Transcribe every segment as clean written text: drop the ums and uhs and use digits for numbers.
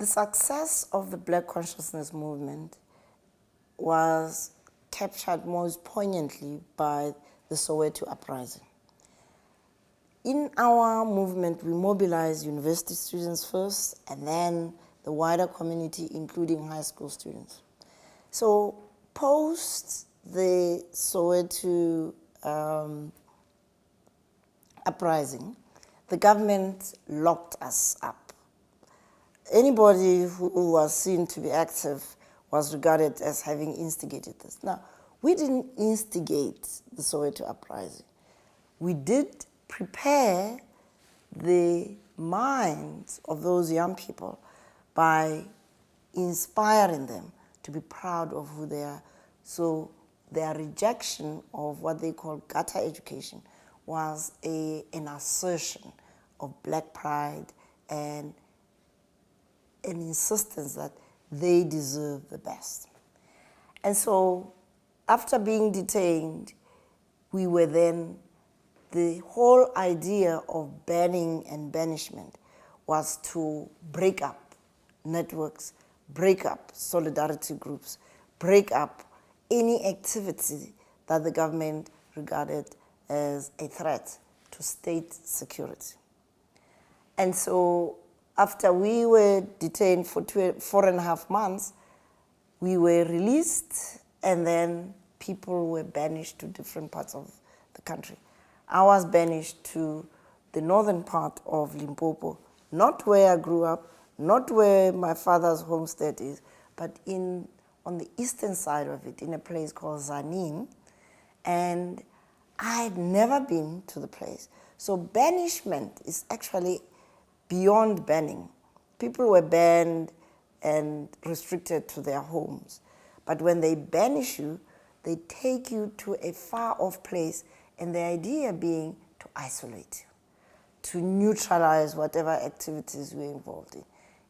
The success of the Black Consciousness movement was captured most poignantly by the Soweto uprising. In our movement, we mobilized university students first and then the wider community, including high school students. So post the Soweto uprising, the government locked us up. Anybody who was seen to be active was regarded as having instigated this. Now, we didn't instigate the Soweto uprising. We did prepare the minds of those young people by inspiring them to be proud of who they are. So their rejection of what they call gutter education was an assertion of Black pride and an insistence that they deserve the best. And so after being detained, we were then, the whole idea of banning and banishment was to break up networks, break up solidarity groups, break up any activity that the government regarded as a threat to state security. And so after we were detained for 4.5 months, we were released, and then people were banished to different parts of the country. I was banished to the northern part of Limpopo, not where I grew up, not where my father's homestead is, but on the eastern side of it, in a place called Tzaneen, and I had never been to the place. So banishment is actually beyond banning. People were banned and restricted to their homes. But when they banish you, they take you to a far-off place, and the idea being to isolate you, to neutralize whatever activities we're involved in.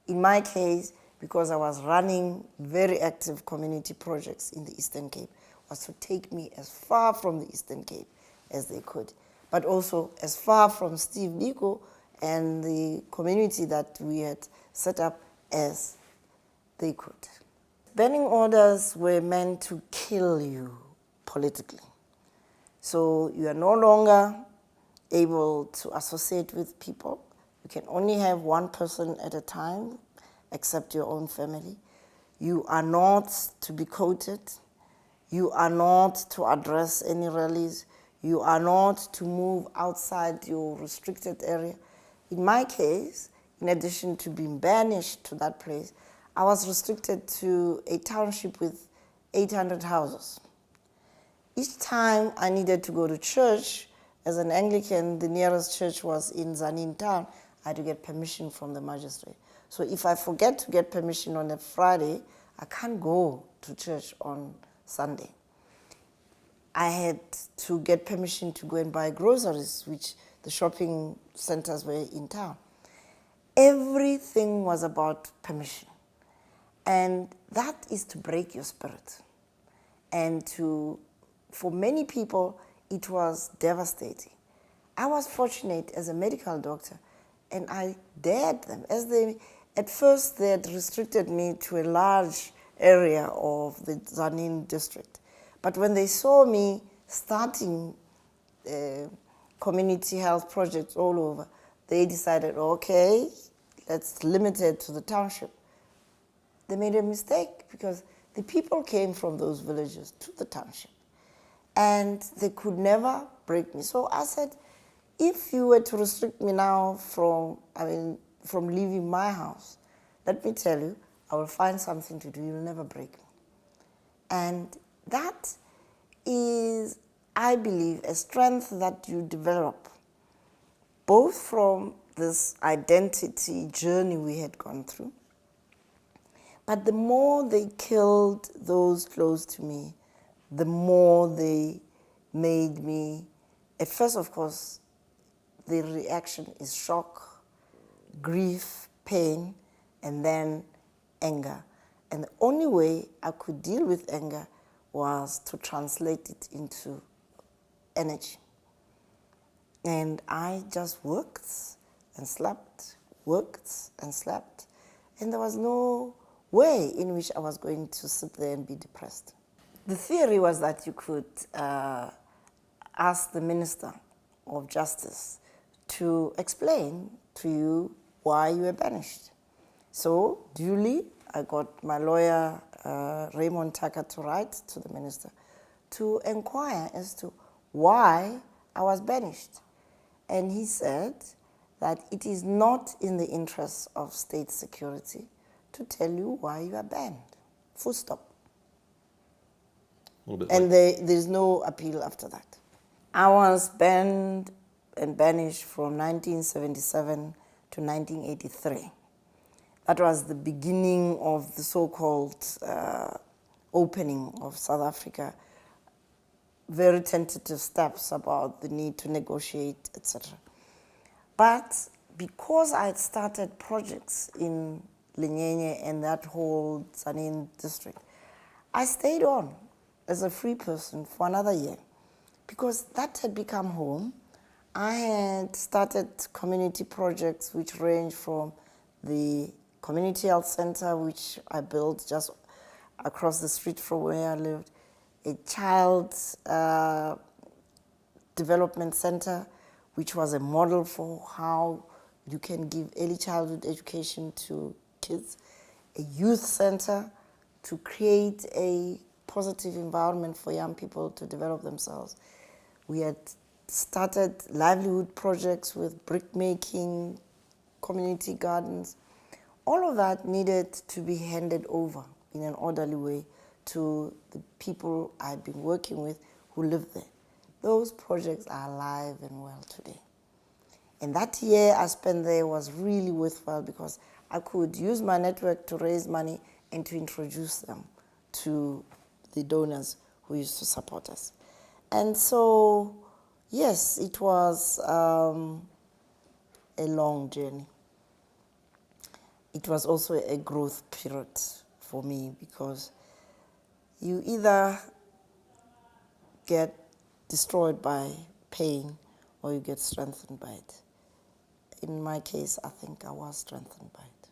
In my case, because I was running very active community projects in the Eastern Cape, was to take me as far from the Eastern Cape as they could, but also as far from Steve Biko and the community that we had set up as they could. Banning orders were meant to kill you politically. So you are no longer able to associate with people. You can only have one person at a time, except your own family. You are not to be quoted. You are not to address any rallies. You are not to move outside your restricted area. In my case, in addition to being banished to that place, I was restricted to a township with 800 houses. Each time I needed to go to church, as an Anglican, the nearest church was in Tzaneen town, I had to get permission from the magistrate. So if I forget to get permission on a Friday, I can't go to church on Sunday. I had to get permission to go and buy groceries, which the shopping centers were in town. Everything was about permission. And that is to break your spirit. And for many people, it was devastating. I was fortunate as a medical doctor, and I dared them. At first, they had restricted me to a large area of the Tzaneen district. But when they saw me starting community health projects all over, they decided, okay, let's limit it to the township. They made a mistake because the people came from those villages to the township, and they could never break me. So I said, if you were to restrict me now from leaving my house, let me tell you, I will find something to do. You'll never break me. And that is, I believe, a strength that you develop, both from this identity journey we had gone through. But the more they killed those close to me, the more they made me, at first, of course, the reaction is shock, grief, pain, and then anger. And the only way I could deal with anger was to translate it into energy. And I just worked and slept, worked and slept. And there was no way in which I was going to sit there and be depressed. The theory was that you could ask the Minister of Justice to explain to you why you were banished. So, duly, I got my lawyer, Raymond Tucker, to write to the Minister to inquire as to why I was banished. And he said that it is not in the interest of state security to tell you why you are banned. Full stop. And there's no appeal after that. I was banned and banished from 1977 to 1983. That was the beginning of the so-called opening of South Africa. Very tentative steps about the need to negotiate, etc. But because I had started projects in Linyenye and that whole Tzaneen district, I stayed on as a free person for another year because that had become home. I had started community projects which range from the community health center, which I built just across the street from where I lived, a child development center, which was a model for how you can give early childhood education to kids, a youth center to create a positive environment for young people to develop themselves. We had started livelihood projects with brick making, community gardens. All of that needed to be handed over in an orderly way to the people I'd been working with who lived there. Those projects are alive and well today. And that year I spent there was really worthwhile because I could use my network to raise money and to introduce them to the donors who used to support us. And so, yes, it was a long journey. It was also a growth period for me because you either get destroyed by pain or you get strengthened by it. In my case, I think I was strengthened by it.